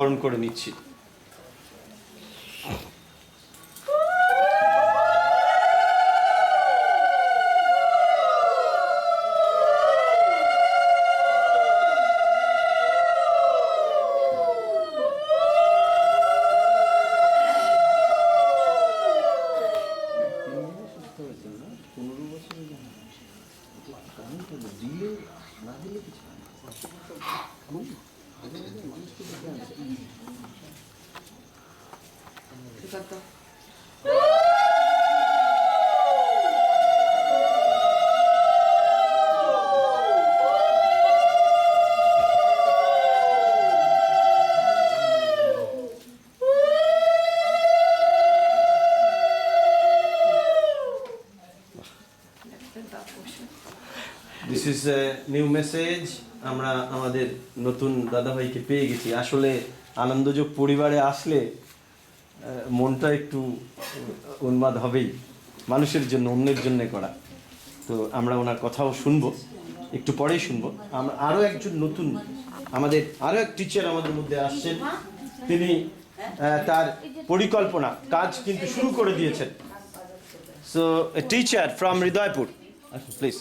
বরণ করে নিচ্ছি। This is a new message. আমরা আমাদের নতুন দাদাভাইকে পেয়ে গেছি। আসলে আনন্দযোগ পরিবারে আসলে মনটা একটু উন্মাদ হবেই, মানুষের জন্য, অন্যের জন্য করা। তো আমরা ওনার কথাও শুনবো, একটু পরেই শুনবো। আমরা আরও একজন নতুন, আমাদের আরও এক টিচার আমাদের মধ্যে আসছেন। তিনি তার পরিকল্পনা কাজ কিন্তু শুরু করে দিয়েছেন। So teacher from Hridaypur, please.